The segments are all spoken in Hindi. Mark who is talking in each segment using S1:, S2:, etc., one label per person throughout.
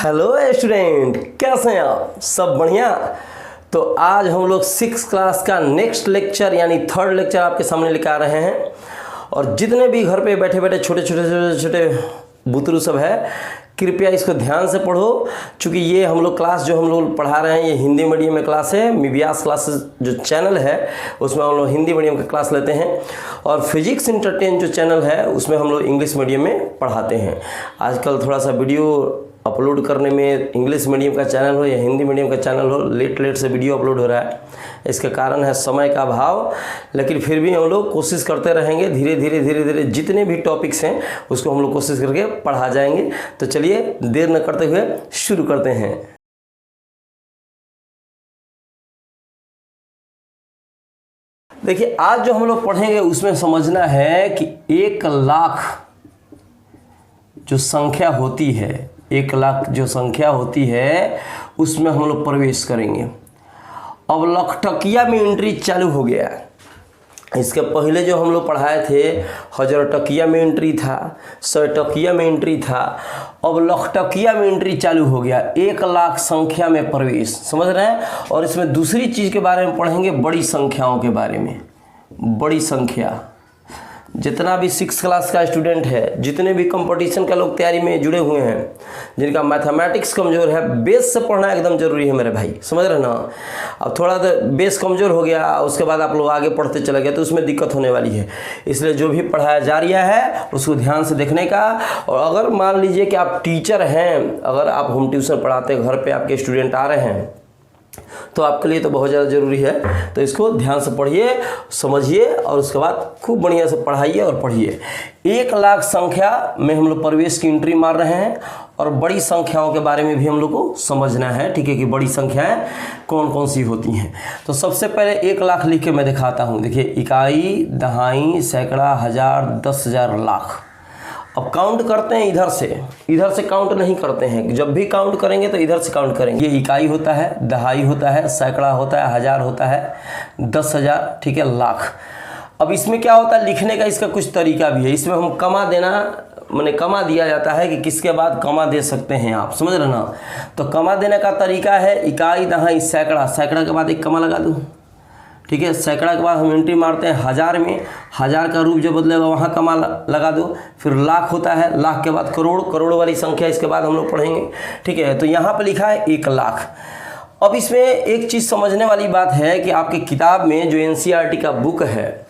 S1: हेलो स्टूडेंट, कैसे हैं आप? सब बढ़िया। तो आज हम लोग 6th क्लास का नेक्स्ट लेक्चर यानी थर्ड लेक्चर आपके सामने लेकर आ रहे हैं। और जितने भी घर पे बैठे बैठे छोटे छोटे बुतरू सब है, कृपया इसको ध्यान से पढ़ो। चूँकि ये हम लोग क्लास जो हम लोग पढ़ा रहे हैं ये हिंदी मीडियम में क्लास है। मिबियास क्लासेस जो चैनल है उसमें हम लोग हिंदी मीडियम का क्लास लेते हैं, और फिजिक्स इंटरटेन जो चैनल है उसमें हम लोग इंग्लिश मीडियम में पढ़ाते हैं। आजकल थोड़ा सा वीडियो अपलोड करने में इंग्लिश मीडियम का चैनल हो या हिंदी मीडियम का चैनल हो, लेट से वीडियो अपलोड हो रहा है। इसका कारण है समय का अभाव, लेकिन फिर भी हम लोग कोशिश करते रहेंगे। धीरे धीरे जितने भी टॉपिक्स हैं उसको हम लोग कोशिश करके पढ़ा जाएंगे। तो चलिए देर न करते हुए शुरू करते हैं। देखिए, आज जो हम लोग पढ़ेंगे उसमें समझना है कि 1 लाख जो संख्या होती है, 1 लाख जो संख्या होती है उसमें हम लोग प्रवेश करेंगे। अब लखटकिया में एंट्री चालू हो गया। इसके पहले जो हम लोग पढ़ाए थे हज़ारटकिया में एंट्री था, 100टकिया में एंट्री था। अब लखटकिया में एंट्री चालू हो गया, 1 लाख संख्या में प्रवेश। समझ रहे हैं? और इसमें दूसरी चीज़ के बारे में पढ़ेंगे, बड़ी संख्याओं के बारे में। बड़ी संख्या, जितना भी 6th क्लास का स्टूडेंट है, जितने भी कंपटीशन का लोग तैयारी में जुड़े हुए हैं, जिनका मैथमेटिक्स कमज़ोर है, बेस से पढ़ना एकदम ज़रूरी है मेरे भाई। समझ रहे ना? अब थोड़ा तो बेस कमज़ोर हो गया, उसके बाद आप लोग आगे पढ़ते चले गए तो उसमें दिक्कत होने वाली है। इसलिए जो भी पढ़ाया जा रहा है उसको ध्यान से देखने का। और अगर मान लीजिए कि आप टीचर हैं, अगर आप होम ट्यूशन पढ़ाते, घर पर आपके स्टूडेंट आ रहे हैं, तो आपके लिए तो बहुत ज़्यादा ज़रूरी है। तो इसको ध्यान से पढ़िए, समझिए और उसके बाद खूब बढ़िया से पढ़ाइए और पढ़िए। 1 लाख संख्या में हम लोग प्रवेश की एंट्री मार रहे हैं, और बड़ी संख्याओं के बारे में भी हम लोग को समझना है। ठीक है कि बड़ी संख्याएं कौन कौन सी होती हैं। तो सबसे पहले 1 लाख लिख के मैं दिखाता हूँ। देखिए, इकाई, दहाई, सैकड़ा, हज़ार, 10,000, लाख। अब काउंट करते हैं इधर से काउंट नहीं करते हैं। जब भी काउंट करेंगे तो इधर से काउंट करेंगे। ये इकाई होता है, दहाई होता है, सैकड़ा होता है, हज़ार होता है, 10,000, ठीक है, लाख। अब इसमें क्या होता है, लिखने का इसका कुछ तरीका भी है। इसमें हम कमा देना, माने कमा दिया जाता है कि किसके बाद कमा दे सकते हैं आप। समझ रहे ना? तो कमा देने का तरीका है इकाई, दहाई, सैकड़ा। सैकड़ा के बाद एक कमा लगा दूँ, ठीक है। सैकड़ा के बाद हम एंट्री मारते हैं हज़ार में, हज़ार का रूप जो बदलेगा वहाँ कमा लगा दो। फिर लाख होता है, लाख के बाद करोड़, करोड़ वाली संख्या इसके बाद हम लोग पढ़ेंगे। ठीक है, तो यहाँ पे लिखा है 1 लाख। अब इसमें एक चीज़ समझने वाली बात है कि आपकी किताब में जो NCERT का बुक है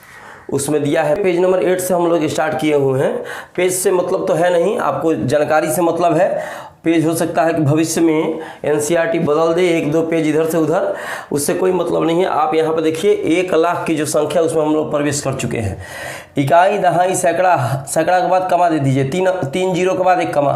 S1: उसमें दिया है, पेज नंबर 8 से हम लोग स्टार्ट किए हुए हैं। पेज से मतलब तो है नहीं, आपको जानकारी से मतलब है। पेज हो सकता है कि भविष्य में NCERT बदल दे 1-2 पेज इधर से उधर, उससे कोई मतलब नहीं है। आप यहाँ पर देखिए 1 लाख की जो संख्या उसमें हम लोग प्रवेश कर चुके हैं। इकाई, दहाई, सैकड़ा, सैकड़ा के बाद कमा दे दीजिए, 3 जीरो के बाद एक कमा,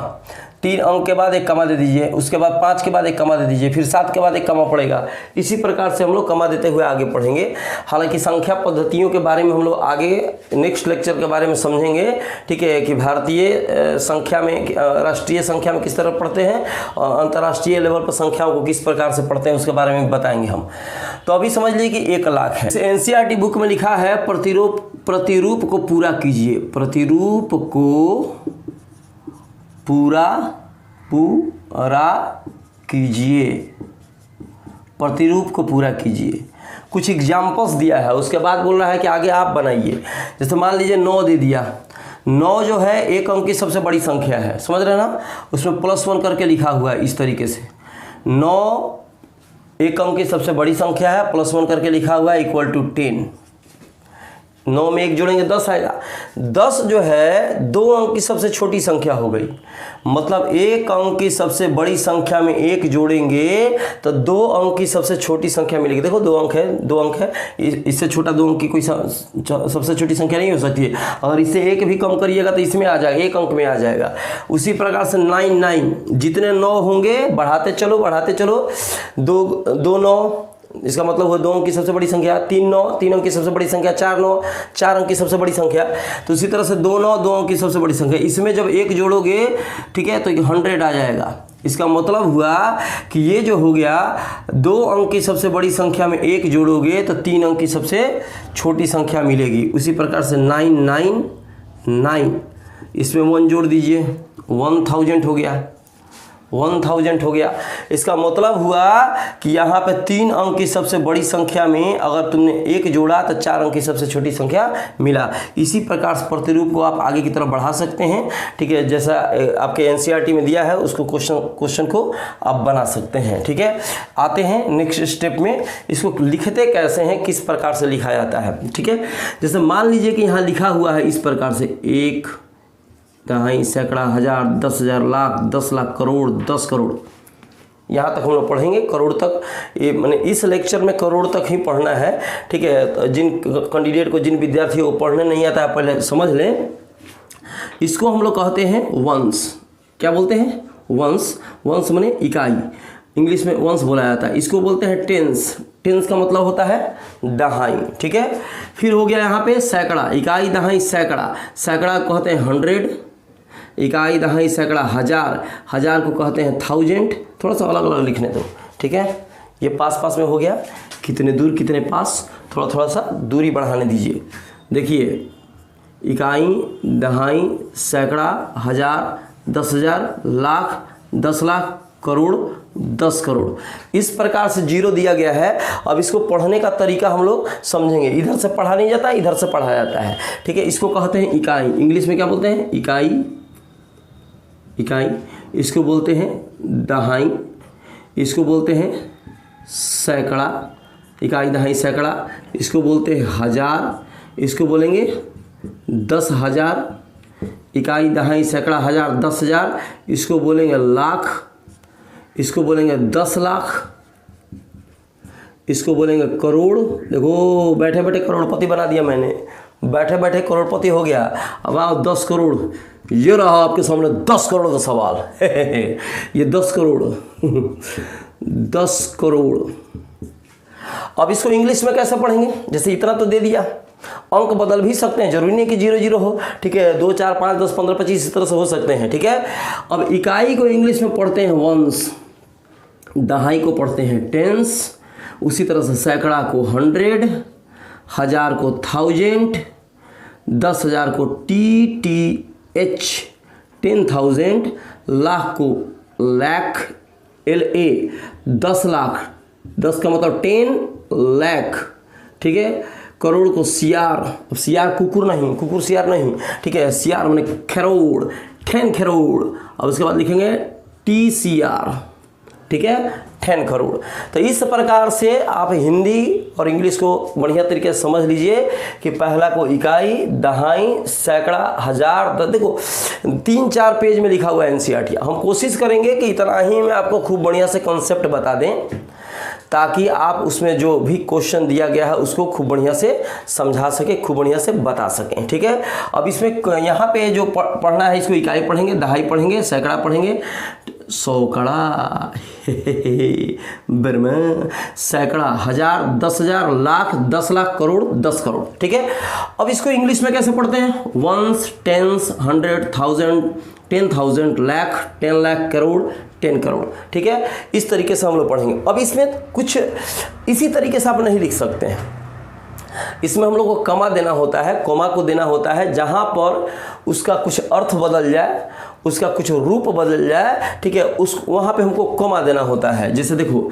S1: 3 अंक के बाद एक कमा दे दीजिए, उसके बाद 5 के बाद एक कमा दे दीजिए, फिर 7 के बाद एक कमा पड़ेगा। इसी प्रकार से हम लोग कमा देते हुए आगे पढ़ेंगे। हालांकि संख्या पद्धतियों के बारे में हम लोग आगे नेक्स्ट लेक्चर के बारे में समझेंगे। ठीक है, कि भारतीय संख्या में, राष्ट्रीय संख्या में किस तरह पढ़ते हैं, और अंतर्राष्ट्रीय लेवल पर संख्याओं को किस प्रकार से पढ़ते हैं उसके बारे में बताएंगे हम। तो अभी समझ लीजिए कि 1 लाख है। NCERT बुक में लिखा है प्रतिरूप को पूरा कीजिए। प्रतिरूप को पूरा कीजिए, प्रतिरूप को पूरा कीजिए। कुछ एग्जाम्पल्स दिया है, उसके बाद बोल रहा है कि आगे आप बनाइए। जैसे मान लीजिए 9 दे दिया। 9 जो है 1 अंक की सबसे बड़ी संख्या है। समझ रहे हैं ना? उसमें +1 करके लिखा हुआ है इस तरीके से। 9 1 अंक की सबसे बड़ी संख्या है, +1 करके लिखा हुआ है, = 10। 9 में 1 जोड़ेंगे 10 आएगा। 10 जो है 2 अंक की सबसे छोटी संख्या हो गई। मतलब 1 अंक की सबसे बड़ी संख्या में 1 जोड़ेंगे तो 2 अंक की सबसे छोटी संख्या मिलेगी। देखो 2 अंक है, 2 अंक है, इससे छोटा 2 अंक की कोई सबसे छोटी संख्या नहीं हो सकती है। अगर इससे 1 भी कम करिएगा तो इसमें आ जाएगा, 1 अंक में आ जाएगा। उसी प्रकार से 9 जितने 9 होंगे बढ़ाते चलो, 2 9, इसका मतलब हुआ 2 अंक की सबसे बड़ी संख्या, 3 अंक की सबसे बड़ी संख्या, 4 अंक की सबसे बड़ी संख्या। तो इसी तरह से 2 अंक की सबसे बड़ी संख्या। इसमें जब 1 जोड़ोगे, ठीक है, तो 100 आ जाएगा। इसका मतलब हुआ कि ये जो हो गया 2 अंक की सबसे बड़ी संख्या में 1 जोड़ोगे तो 3 अंक की सबसे छोटी संख्या मिलेगी। उसी प्रकार से 999, इसमें 1 जोड़ दीजिए, 1000 हो गया। 1000 हो गया। इसका मतलब हुआ कि यहाँ पे 3 अंक की सबसे बड़ी संख्या में अगर तुमने 1 जोड़ा तो 4 अंक की सबसे छोटी संख्या मिला। इसी प्रकार से प्रतिरूप को आप आगे की तरफ बढ़ा सकते हैं, ठीक है, जैसा आपके एनसीईआरटी में दिया है उसको क्वेश्चन को आप बना सकते हैं, ठीक है। आते हैं नेक्स्ट स्टेप में, इसको लिखते कैसे हैं, किस प्रकार से लिखा जाता है, ठीक है। जैसे मान लीजिए कि यहाँ लिखा हुआ है इस प्रकार से 1 दहाई सैकड़ा हजार 10,000 लाख 10 लाख करोड़ 10 करोड़, यहाँ तक हम लोग पढ़ेंगे करोड़ तक। ये मैंने इस लेक्चर में करोड़ तक ही पढ़ना है, ठीक है। तो जिन कैंडिडेट को, जिन विद्यार्थी को पढ़ने नहीं आता है पहले समझ लें। इसको हम लोग कहते हैं वंश। क्या बोलते हैं? वंश। वंश माने इकाई, इंग्लिश में वंश बोला जाता है। इसको बोलते हैं टेंस। टेंस का मतलब होता है दहाई, ठीक है। फिर हो गया यहाँ पे सैकड़ा, इकाई दहाई सैकड़ा। सैकड़ा को कहते हैं 100, इकाई दहाई सैकड़ा हजार, हजार को कहते हैं 1000। थोड़ा सा अलग अलग लिखने दो, ठीक है। ये पास पास में हो गया, कितने दूर कितने पास, थोड़ा थोड़ा सा दूरी बढ़ाने दीजिए। देखिए इकाई दहाई सैकड़ा हजार 10,000 लाख 10 लाख करोड़ 10 करोड़, इस प्रकार से जीरो दिया गया है। अब इसको पढ़ने का तरीका हम लोग समझेंगे। इधर से पढ़ा नहीं जाता, इधर से पढ़ाया जाता है, ठीक है। इसको कहते हैं इकाई, इंग्लिश में क्या बोलते हैं? इकाई। इकाई इसको बोलते हैं दहाई, इसको बोलते हैं सैकड़ा, इकाई दहाई सैकड़ा। इसको बोलते हैं हजार, इसको बोलेंगे 10,000, इकाई दहाई सैकड़ा हजार 10,000। इसको बोलेंगे लाख, इसको बोलेंगे 10 लाख, इसको बोलेंगे करोड़। देखो बैठे बैठे करोड़पति बना दिया मैंने, बैठे बैठे करोड़पति हो गया। अब आओ 10 करोड़, ये रहा आपके सामने 10 करोड़ का सवाल। ये 10 करोड़ 10 करोड़। अब इसको इंग्लिश में कैसे पढ़ेंगे? जैसे इतना तो दे दिया, अंक बदल भी सकते हैं, जरूरी नहीं कि 0 0 हो, ठीक है। 2 4 5 10 15 25 इस तरह से हो सकते हैं, ठीक है। अब इकाई को इंग्लिश में पढ़ते हैं वंश, दहाई को पढ़ते हैं टेंस, उसी तरह से सैकड़ा को 100, हजार को 1000, 10,000 को TTH 10,000, लाख को लाख LA 10 लाख, 10 का मतलब 10 लाख, ठीक है। करोड़ को सियार, अब सियार कुकुर नहीं, कुकुर सियार नहीं, ठीक है। सियार माने खरोड़, 10 करोड़। अब उसके बाद लिखेंगे TCR, ठीक है, 10 करोड़। तो इस प्रकार से आप हिंदी और इंग्लिश को बढ़िया तरीके से समझ लीजिए कि पहला को इकाई दहाई सैकड़ा हजार, देखो 3-4 पेज में लिखा हुआ है एनसीईआरटी। हम कोशिश करेंगे कि इतना ही में आपको खूब बढ़िया से कॉन्सेप्ट बता दें, ताकि आप उसमें जो भी क्वेश्चन दिया गया है उसको खूब बढ़िया से समझा सके, खूब बढ़िया से बता सकें, ठीक है। अब इसमें यहाँ पे जो पढ़ना है, इसको इकाई पढ़ेंगे, दहाई पढ़ेंगे, सैकड़ा पढ़ेंगे, सौकड़ा बर्मा, सैकड़ा, हजार 10,000 लाख 10 लाख करोड़ 10 करोड़, ठीक है। अब इसको इंग्लिश में कैसे पढ़ते हैं? वंस, टेंस, 100, 1000, 10,000, लाख, 10 लाख, करोड़ 10 करोड़, ठीक है। इस तरीके से हम लोग पढ़ेंगे। अब इसमें कुछ इसी तरीके से आप नहीं लिख सकते हैं, इसमें हम लोग को कमा देना होता है, कोमा को देना होता है, जहाँ पर उसका कुछ अर्थ बदल जाए, उसका कुछ रूप बदल जाए, ठीक है, उस वहाँ पे हमको कोमा देना होता है। जैसे देखो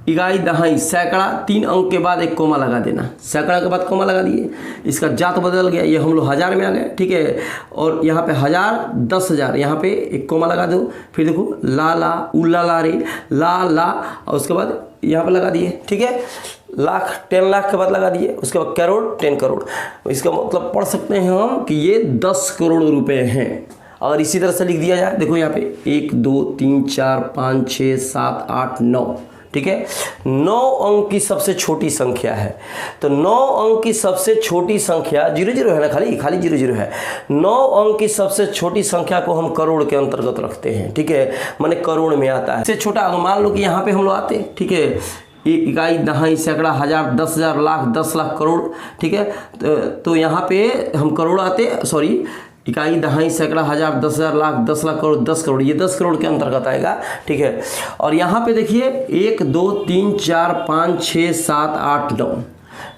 S1: इकाई दहाई सैकड़ा, 3 अंक के बाद एक कोमा लगा देना, सैकड़ा के बाद कोमा लगा दिए, इसका जात बदल गया, ये हम लोग हजार में आ गए, ठीक है। और यहाँ पे 1000 10,000, यहाँ पे एक कोमा लगा दो, फिर देखो ला ला उल्ला ला रे ला ला, और उसके बाद यहाँ पे लगा दिए, ठीक है। लाख 10 लाख के बाद लगा दिए, उसके बाद करोड़ 10 करोड़। इसका मतलब पढ़ सकते हैं हम कि ये 10 करोड़ रुपए हैं। अगर इसी तरह से लिख दिया जाए, देखो यहाँ पे 1 2 3 4 5 6 7 8 9, ठीक है। 9 अंक की सबसे छोटी संख्या है, तो 9 अंक की सबसे छोटी संख्या 0 0 है ना, खाली 0 0 है। 9 अंक की सबसे छोटी संख्या को हम करोड़ के अंतर्गत रखते हैं, ठीक है, माने करोड़ में आता है। सबसे छोटा मान लो कि यहाँ पे हम लोग आते, ठीक है, इकाई दहाई सैकड़ा हजार 10,000 लाख 10 लाख करोड़, ठीक है। तो यहाँ पे हम करोड़ आते, सॉरी, इकाई दहाई सैकड़ा हजार 10,000 लाख 10 लाख करोड़ 10 करोड़, ये 10 करोड़ के अंतर्गत आएगा, ठीक है। और यहाँ पे देखिए 1 2 3 4 5 6 7 8 9,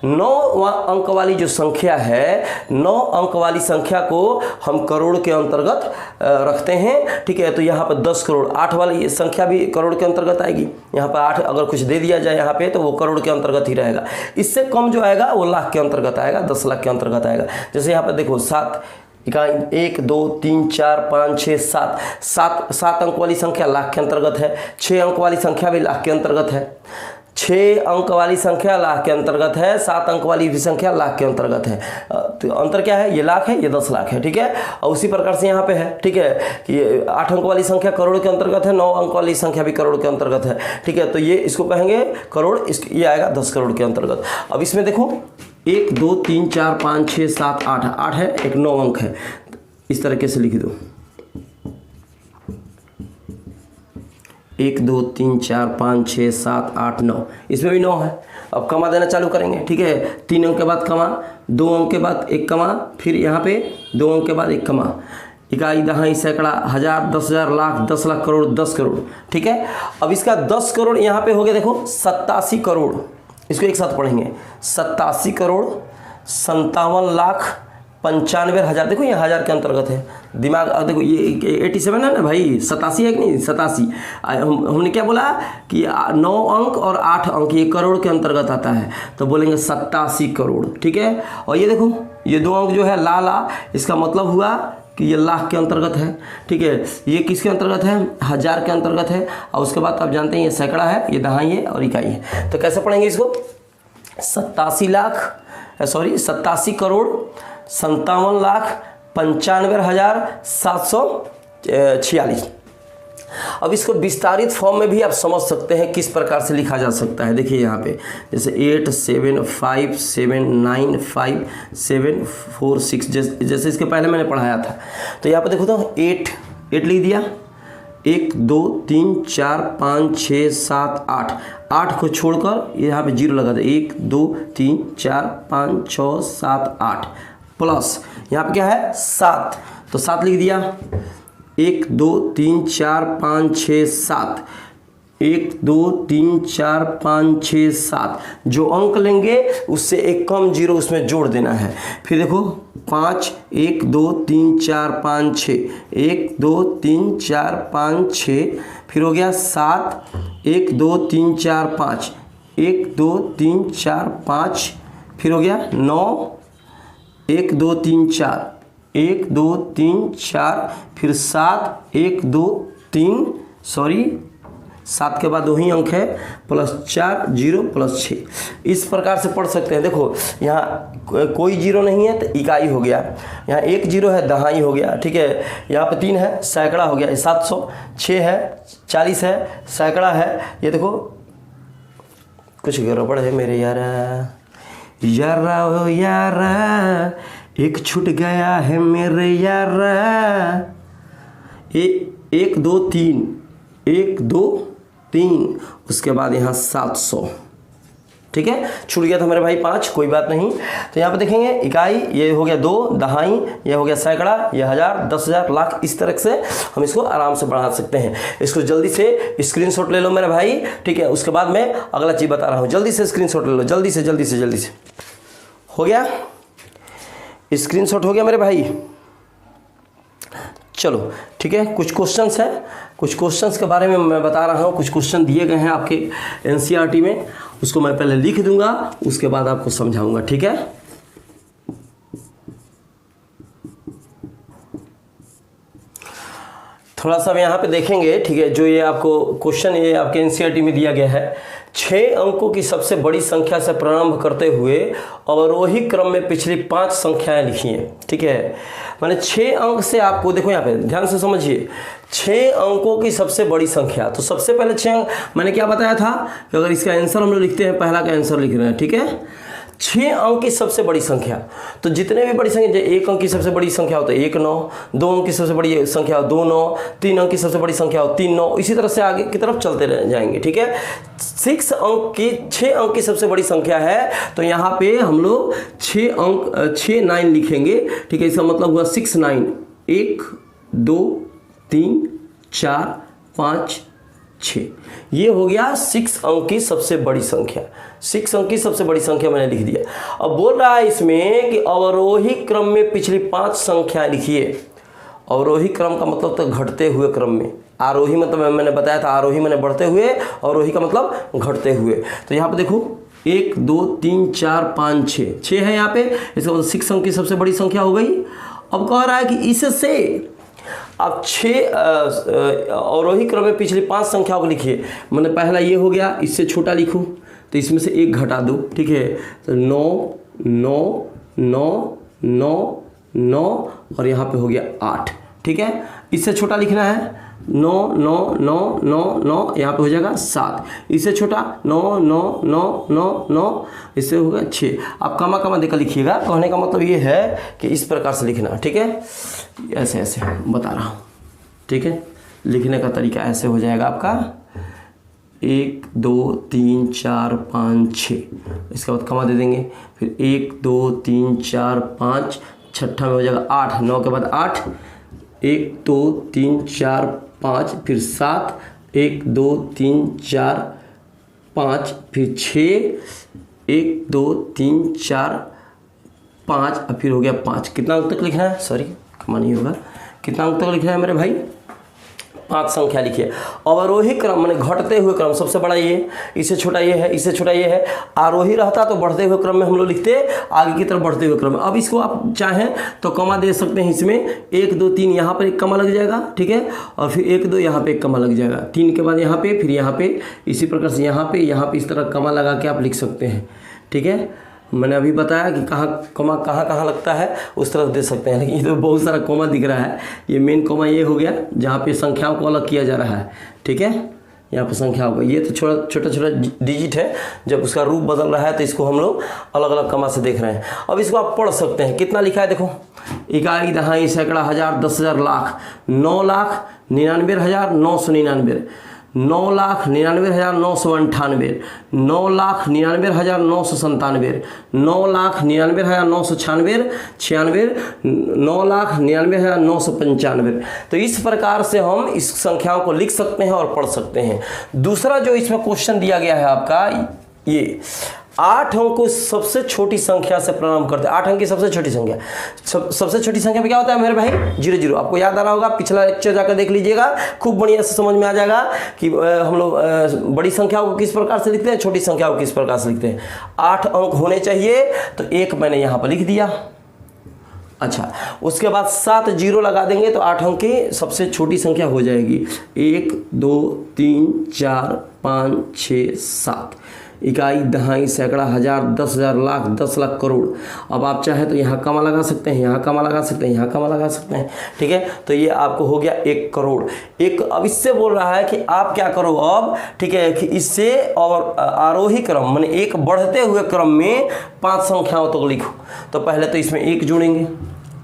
S1: 9 अंक वाली जो संख्या है, 9 अंक वाली संख्या को हम करोड़ के अंतर्गत रखते हैं, ठीक है। तो यहाँ पर 10 करोड़, 8 वाली संख्या भी करोड़ के अंतर्गत आएगी। यहाँ पर 8 अगर कुछ दे दिया जाए यहाँ पे तो वो करोड़ के अंतर्गत ही रहेगा। इससे कम जो आएगा वो लाख के अंतर्गत आएगा, 10 लाख के अंतर्गत आएगा। जैसे यहाँ पर देखो 7 इकाई, 1 2 3 4 5 6 7 अंक वाली संख्या लाख के अंतर्गत है। 6 अंक वाली संख्या भी लाख के अंतर्गत है। 6 अंक वाली संख्या लाख के अंतर्गत है। 7 अंक वाली भी संख्या लाख के अंतर्गत है। तो अंतर क्या है, ये लाख है, ये 10 लाख है, ठीक है। और उसी प्रकार से यहाँ पे है, ठीक है, कि 8 अंक वाली संख्या करोड़ के अंतर्गत है, 9 अंक वाली संख्या भी करोड़ के अंतर्गत है, ठीक है। तो ये इसको कहेंगे करोड़, ये आएगा 10 करोड़ के अंतर्गत। अब इसमें देखो 1 2 3 4 5 6 7 8 है, एक 9 अंक है, इस तरीके से लिख दो 1 2 3 4 5 6 7 8 9, इसमें भी 9 है। अब कमा देना चालू करेंगे, ठीक है। 3 अंक के बाद कमा, 2 अंक के बाद एक कमा, फिर यहाँ पे 2 अंक के बाद एक कमा, इकाई दहाई सैकड़ा हजार 10,000 लाख 10 लाख करोड़ 10 करोड़, ठीक है। अब इसका 10 करोड़ यहाँ पे हो गया, देखो 87 करोड़, इसको एक साथ पढ़ेंगे 87 करोड़ 57 लाख 95,000। देखो ये हजार के अंतर्गत है, दिमाग देखो ये 87 है ना भाई, 87 है कि नहीं, 87। हमने क्या बोला कि 9 अंक और 8 अंक ये करोड़ के अंतर्गत आता है, तो बोलेंगे 87 करोड़, ठीक है। और ये देखो ये 2 अंक जो है ला, इसका मतलब हुआ कि ये लाख के अंतर्गत है, ठीक है। ये किसके अंतर्गत है, हजार के अंतर्गत है। और उसके बाद आप जानते हैं ये सैकड़ा है, ये दहाई है और इकाई है। तो कैसे पढ़ेंगे इसको, 87 करोड़ 57 लाख 95,746। अब इसको विस्तारित फॉर्म में भी आप समझ सकते हैं किस प्रकार से लिखा जा सकता है। देखिए यहाँ पे जैसे 8 7 5 7 9 5 7 4 6, जैसे इसके पहले मैंने पढ़ाया था। तो यहाँ पे देखो तो 8 लिख दिया, 1 2 3 4 5 6 7 8 को छोड़कर यहाँ पे 0 लगा दे, 1 2 3 4 5 6 7 8 प्लस यहाँ पे क्या है 7, तो 7 लिख दिया, 1 2 3 4 5 6 7, 1 2 3 4 5 6 7। जो अंक लेंगे उससे एक कम 0 उसमें जोड़ देना है। फिर देखो 5 1 2 3 4 5 6, 1 2 3 4 5 6, फिर हो गया 7 1 2 3 4 5, 1 2 3 4 5, फिर हो गया 9 1 2 3 4, 1 2 3 4, फिर 7 1 2 3, सॉरी 7 के बाद वही अंक है प्लस 4 0 प्लस 6। इस प्रकार से पढ़ सकते हैं। देखो यहाँ कोई 0 नहीं है तो इकाई हो गया, यहाँ 1 0 है दहाई हो गया, ठीक है। यहाँ पे 3 है सैकड़ा हो गया 700, 6 है 40 है सैकड़ा है। ये देखो कुछ गड़बड़ है मेरे यारा एक छूट गया है मेरे यारा, 1 2 3 1 2 3, उसके बाद यहाँ 700, ठीक है। छूट गया था मेरे भाई 5, कोई बात नहीं। तो यहाँ पे देखेंगे इकाई ये हो गया 2, दहाई ये हो गया सैकड़ा, ये हजार 10,000 लाख, इस तरह से हम इसको आराम से बढ़ा सकते हैं। इसको जल्दी से स्क्रीनशॉट ले लो मेरे भाई, ठीक है। उसके बाद मैं अगला चीज़ बता रहा हूँ, जल्दी से स्क्रीनशॉट ले लो, जल्दी से हो गया, स्क्रीनशॉट हो गया मेरे भाई। चलो ठीक है, कुछ क्वेश्चंस हैं, कुछ क्वेश्चंस के बारे में मैं बता रहा हूँ। कुछ क्वेश्चन दिए गए हैं आपके एनसीईआरटी में, उसको मैं पहले लिख दूंगा, उसके बाद आपको समझाऊंगा, ठीक है। थोड़ा सा यहाँ पे देखेंगे, ठीक है। जो ये आपको क्वेश्चन ये आपके एनसीईआरटी में दिया गया है, 6 अंकों की सबसे बड़ी संख्या से प्रारंभ करते हुए अवरोही क्रम में पिछली 5 संख्याएं लिखिए, ठीक है। मैंने 6 अंक से आपको, देखो यहाँ पे ध्यान से समझिए, 6 अंकों की सबसे बड़ी संख्या। तो सबसे पहले 6 अंक मैंने क्या बताया था कि अगर इसका आंसर हम लोग लिखते हैं, पहला का आंसर लिख रहे हैं, ठीक है। 6 अंक की सबसे बड़ी संख्या, तो जितने भी बड़ी संख्या, 1 अंक की सबसे बड़ी संख्या हो तो 1 9, 2 अंक की सबसे बड़ी संख्या हो 2 9, 3 अंक की सबसे बड़ी संख्या हो 3 9, इसी तरह से आगे की तरफ चलते रह जाएंगे, ठीक है। 6 अंक की सबसे बड़ी संख्या है, तो यहाँ पे हम लोग 6 9 लिखेंगे, ठीक है। इसका मतलब हुआ 6 9, 1 2 3 4 5 6, ये हो गया 6 अंक की सबसे बड़ी संख्या, 6 अंक की सबसे बड़ी संख्या मैंने लिख दिया। अब बोल रहा है इसमें कि अवरोही क्रम में पिछली 5 संख्याएं लिखिए। अवरोही क्रम का मतलब तो घटते हुए क्रम में, आरोही मतलब मैंने बताया था, आरोही मैंने बढ़ते हुए, अवरोही का मतलब घटते हुए। तो यहाँ पे देखो 1 2 3 4 5 6 है यहाँ पे, इसका मतलब 6 अंक की सबसे बड़ी संख्या हो गई। अब कह रहा है कि इससे अब 6 अवरोही क्रम में पिछली 5 संख्याओं को लिखिए। मैंने पहला ये हो गया, इससे छोटा लिखूँ तो इसमें से 1 घटा दो, ठीक है। तो 9 9 9 9 9 और यहाँ पे हो गया 8, ठीक है। इससे छोटा लिखना है 9 9 9 9 9, यहाँ पे हो जाएगा 7। इससे छोटा 9 9 9 9 9, इससे होगा 6। आप कमा कमा देकर लिखिएगा। कहने का मतलब ये है कि इस प्रकार से लिखना, ठीक है। ऐसे ऐसे बता रहा हूँ, ठीक है। लिखने का तरीका ऐसे हो जाएगा आपका 1 2 3 4 5 6, इसके बाद कमा दे देंगे, फिर 1 2 3 4 5, छठा में हो जाएगा 8, 9 के बाद 8, 1 2 3 4 5, फिर 7, 1 2 3 4 5, फिर 6, 1 2 3 4 5, अब फिर हो गया 5। कितना अंक तक लिखना है, सॉरी कमा नहीं होगा, कितना अंक तक लिखना है मेरे भाई, 5 संख्या लिखिए। अवरोही क्रम माने घटते हुए क्रम, सबसे बड़ा ये, इससे छोटा ये है, इससे छोटा ये है। आरोही रहता तो बढ़ते हुए क्रम में हम लोग लिखते आगे की तरफ बढ़ते हुए क्रम में। अब इसको आप चाहें तो कमा दे सकते हैं, इसमें 1 2 3 यहाँ पर 1 कमा लग जाएगा, ठीक है। और फिर 1 2 यहाँ पे 1 कमा लग जाएगा, 3 के बाद यहाँ पे, फिर यहाँ पे, इसी प्रकार से यहाँ पे इस तरह कमा लगा के आप लिख सकते हैं, ठीक है। मैंने अभी बताया कि कहाँ लगता है उस तरफ दे सकते हैं, लेकिन ये तो बहुत सारा कोमा दिख रहा है। ये मेन कोमा ये हो गया जहाँ पे संख्याओं को अलग किया जा रहा है, ठीक है। यहाँ पे संख्याओं को, ये तो छोटा डिजिट है, जब उसका रूप बदल रहा है तो इसको हम लोग अलग अलग कमा से देख रहे हैं। अब इसको आप पढ़ सकते हैं, कितना लिखा है देखो, इकाई दहाई सैकड़ा हज़ार 10,000 लाख, 9,99,999, 9,99,998, 9,99,997, 9,99,996, 9,99,995। तो इस प्रकार से हम इस संख्याओं को लिख सकते हैं और पढ़ सकते हैं। दूसरा जो इसमें क्वेश्चन दिया गया है आपका, ये 8 अंक को सबसे छोटी संख्या से प्रारंभ करते हैं। 8 अंक की सबसे छोटी संख्या, सबसे छोटी संख्या में क्या होता है मेरे भाई, 0 आपको याद आ रहा होगा, पिछला लेक्चर जाकर देख लीजिएगा, खूब बढ़िया से समझ में आ जाएगा कि हम लोग बड़ी संख्या को किस प्रकार से लिखते हैं, छोटी संख्या को किस प्रकार से लिखते हैं। 8 अंक होने चाहिए, तो 1 मैंने यहाँ पर लिख दिया। अच्छा, उसके बाद 7 0 लगा देंगे तो 8 अंक की सबसे छोटी संख्या हो जाएगी। 1 2 3 4 5 6 7, इकाई दहाई सैकड़ा हज़ार 10,000 लाख 10 लाख करोड़। अब आप चाहे तो यहाँ कमा लगा सकते हैं, यहाँ कमा लगा सकते हैं, यहाँ कमा लगा सकते हैं, ठीक है। तो ये आपको हो गया 1 करोड़। अब इससे बोल रहा है कि आप क्या करो अब, ठीक है, कि इससे और आरोही क्रम माने एक बढ़ते हुए क्रम में 5 संख्याओं तक लिखो। तो पहले तो इसमें 1 जोड़ेंगे,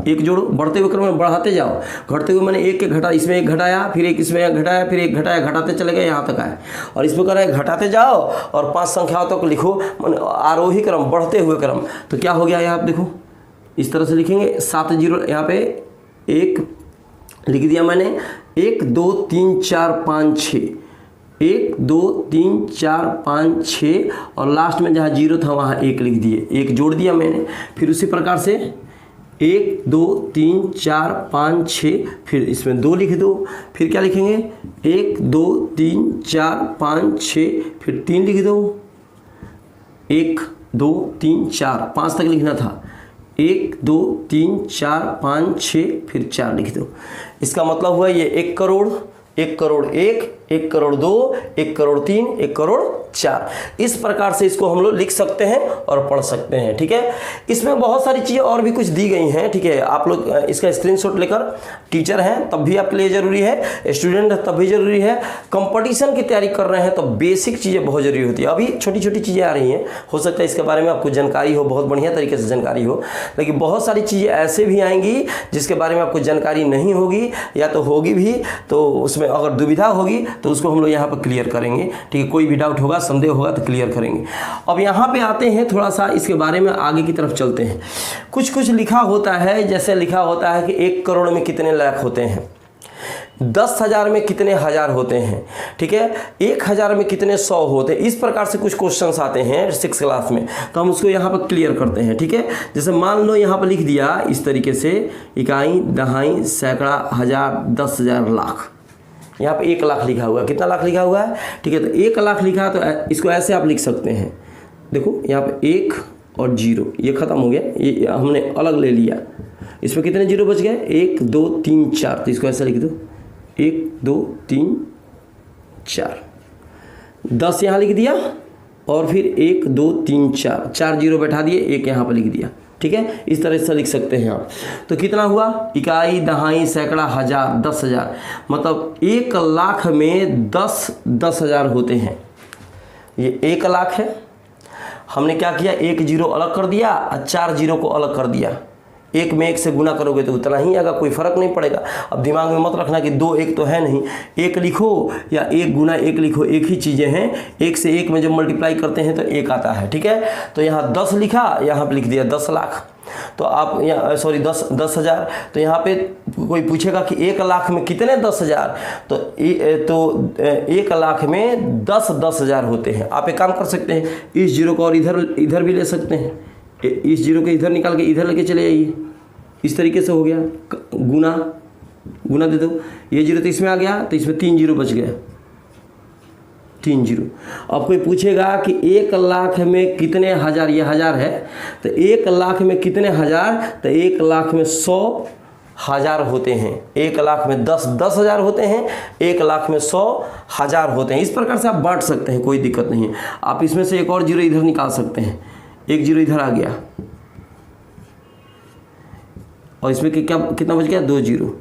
S1: 1 जोड़ो, बढ़ते हुए क्रम में बढ़ाते जाओ, घटते हुए मैंने 1 घटा, इसमें 1 घटाया, फिर 1 इसमें घटाया, फिर 1 घटाया, घटाते चले गए यहाँ तक आए। और इसमें कह रहे हैं घटाते जाओ और 5 संख्याओं तक लिखो, मैंने आरोही क्रम, बढ़ते हुए क्रम। तो क्या हो गया यहाँ पे देखो, इस तरह से लिखेंगे। 7 0 यहाँ पे 1 लिख दिया मैंने, 1 2 3 4 5 6, 1 2 3 4 5 6, और लास्ट में जहाँ 0 था वहाँ 1 लिख दिए, 1 जोड़ दिया मैंने। फिर उसी प्रकार से 1 2 3 4 5 6, फिर इसमें 2 लिख दो। फिर क्या लिखेंगे, 1 2 3 4 5 6, फिर 3 लिख दो। 1 2 3 4 5 तक लिखना था, 1 2 3 4 5 6, फिर 4 लिख दो। इसका मतलब हुआ ये 1 करोड़, 1 करोड़ 1, 1 करोड़ 2, 1 करोड़ 3, 1 करोड़ 4। इस प्रकार से इसको हम लोग लिख सकते हैं और पढ़ सकते हैं, ठीक है। इसमें बहुत सारी चीज़ें और भी कुछ दी गई हैं, ठीक है। आप लोग इसका स्क्रीनशॉट लेकर, टीचर हैं तब भी आपके लिए ज़रूरी है, स्टूडेंट है तब भी ज़रूरी है, कंपटीशन की तैयारी कर रहे हैं तो बेसिक चीज़ें बहुत ज़रूरी होती है। अभी छोटी छोटी चीज़ें आ रही हैं, हो सकता है इसके बारे में आपको जानकारी हो, बहुत बढ़िया तरीके से जानकारी हो, लेकिन बहुत सारी चीज़ें ऐसे भी आएंगी जिसके बारे में आपको जानकारी नहीं होगी, या तो होगी भी तो उसमें अगर दुविधा होगी तो उसको हम लोग यहाँ पर क्लियर करेंगे, ठीक है। कोई भी डाउट होगा, संदेह होगा तो क्लियर करेंगे। अब यहाँ पे आते हैं, थोड़ा सा इसके बारे में आगे की तरफ चलते हैं। कुछ लिखा होता है, जैसे लिखा होता है कि 1 करोड़ में कितने लाख होते हैं। 10,000 में कितने हज़ार होते हैं, ठीक है, 1,000 में कितने 100 होते हैं। इस प्रकार से कुछ क्वेश्चंस आते हैं 6 क्लास में, तो हम उसको यहाँ पर क्लियर करते हैं, ठीक है। जैसे मान लो यहाँ पर लिख दिया इस तरीके से, इकाई, दहाई, सैकड़ा, हज़ार, 10,000, लाख। यहाँ पे 1 लाख लिखा हुआ है, कितना लाख लिखा हुआ है, ठीक है। तो 1 लाख लिखा है तो इसको ऐसे आप लिख सकते हैं, देखो यहाँ पे 1 और 0, ये ख़त्म हो गया, ये हमने अलग ले लिया। इसमें कितने जीरो बच गए, 1 2 3 4, तो इसको ऐसा लिख दो, 1 2 3 4, 10 यहाँ लिख दिया और फिर 1 2 3 4, 4 जीरो बैठा दिए, 1 यहाँ पर लिख दिया, ठीक है। इस तरह से लिख सकते हैं आप। तो कितना हुआ, इकाई, दहाई, सैकड़ा, हज़ार, 10,000, मतलब 1 लाख में 10,000 होते हैं। ये 1 लाख है, हमने क्या किया, 1 जीरो अलग कर दिया और 4 जीरो को अलग कर दिया। 1 में 1 से गुना करोगे तो उतना ही आएगा, कोई फ़र्क नहीं पड़ेगा। अब दिमाग में मत रखना कि 2 1 तो है नहीं, 1 लिखो या 1 गुना 1 लिखो, एक ही चीज़ें हैं। 1 से 1 में जब मल्टीप्लाई करते हैं तो 1 आता है, ठीक है। तो यहाँ 10 लिखा, यहाँ पे लिख दिया 10 लाख। तो आप यहाँ 10,000, तो यहाँ पे कोई पूछेगा कि 1 लाख में कितने 10,000, तो 1 लाख में 10,000 होते हैं। आप एक काम कर सकते हैं, इस जीरो को और इधर भी ले सकते हैं, इस जीरो के इधर निकाल के इधर लेके चले जाइए, इस तरीके से हो गया, गुना दे दो, ये जीरो तो इसमें आ गया, तो इसमें 3 जीरो बच गया, 3 जीरो। अब कोई पूछेगा कि 1 लाख में कितने हज़ार, ये हज़ार है, तो 1 लाख में कितने हज़ार, तो 1 लाख में 100,000 होते हैं। 1 लाख में 10,000 होते हैं, 1 लाख में 100,000 होते हैं। इस प्रकार से आप बांट सकते हैं, कोई दिक्कत नहीं है। आप इसमें से एक और जीरो इधर निकाल सकते हैं, 1 जीरो इधर आ गया और इसमें कितना बच गया, 2 जीरो।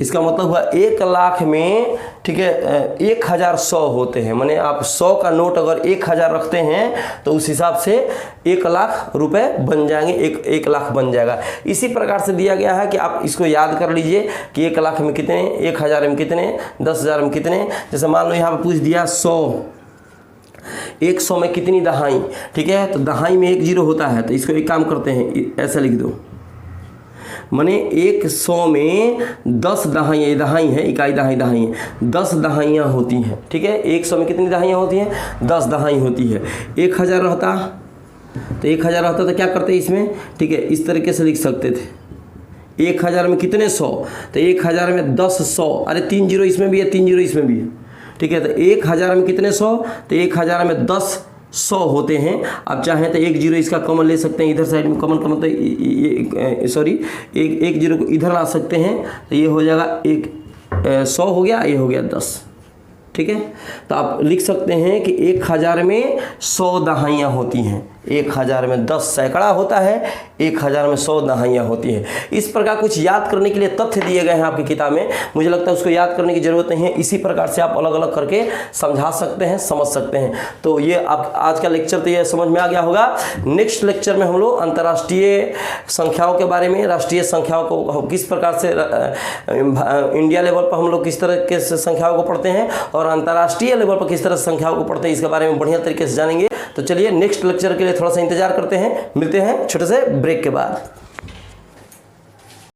S1: इसका मतलब हुआ 1 लाख में, ठीक है, 1,100 होते हैं। माने आप 100 का नोट अगर 1,000 रखते हैं तो उस हिसाब से 1 लाख रुपए बन जाएंगे, 1 लाख बन जाएगा। इसी प्रकार से दिया गया है कि आप इसको याद कर लीजिए कि 1 लाख में कितने, 1,000 में कितने, 10,000 में कितने। जैसे मान लो यहाँ पर पूछ दिया 100 में कितनी दहाई, ठीक है, तो दहाई में 1 जीरो होता है, तो इसको एक काम करते हैं, ऐसा लिख दो, माने 100 में 10 दहाई, दहाई है, इकाई दहाई, दहाई है, 10 दहाइयाँ होती हैं, ठीक है। 100 में कितनी दहाइयाँ होती हैं, 10 दहाई होती है। 1,000 रहता तो 1,000 रहता तो क्या करते इसमें, ठीक है, इस तरीके से लिख सकते थे, 1,000 में कितने 100, तो 1,000 में 10 100, अरे 3 जीरो इसमें भी है, 3 जीरो इसमें भी है, ठीक है। तो 1,000 में कितने 100, तो 1,000 में 10 100 होते हैं। आप चाहें तो 1 जीरो इसका कॉमन ले सकते हैं, इधर साइड में कॉमन तो ये सॉरी, एक जीरो को इधर ला सकते हैं, तो ये हो जाएगा 100 हो गया, ये हो गया 10, ठीक है। तो आप लिख सकते हैं कि 1,000 में 100 दहाइयाँ होती हैं, 1,000 में 10 सैकड़ा होता है, 1,000 में 100 दहाइयाँ होती हैं। इस प्रकार कुछ याद करने के लिए तथ्य दिए गए हैं आपकी किताब में, मुझे लगता है उसको याद करने की ज़रूरत नहीं है। इसी प्रकार से आप अलग अलग करके समझा सकते हैं, समझ सकते हैं। तो ये आप आज का लेक्चर तो ये समझ में आ गया होगा। नेक्स्ट लेक्चर में हम लोग अंतर्राष्ट्रीय संख्याओं के बारे में, राष्ट्रीय संख्याओं को किस प्रकार से इंडिया लेवल पर हम लोग किस तरह के संख्याओं को पढ़ते हैं और अंतर्राष्ट्रीय लेवल पर किस तरह से संख्याओं को पढ़ते हैं, इसके बारे में बढ़िया तरीके से जानेंगे। तो चलिए नेक्स्ट लेक्चर के लिए थोड़ा सा इंतजार करते हैं, मिलते हैं छोटे से ब्रेक के बाद।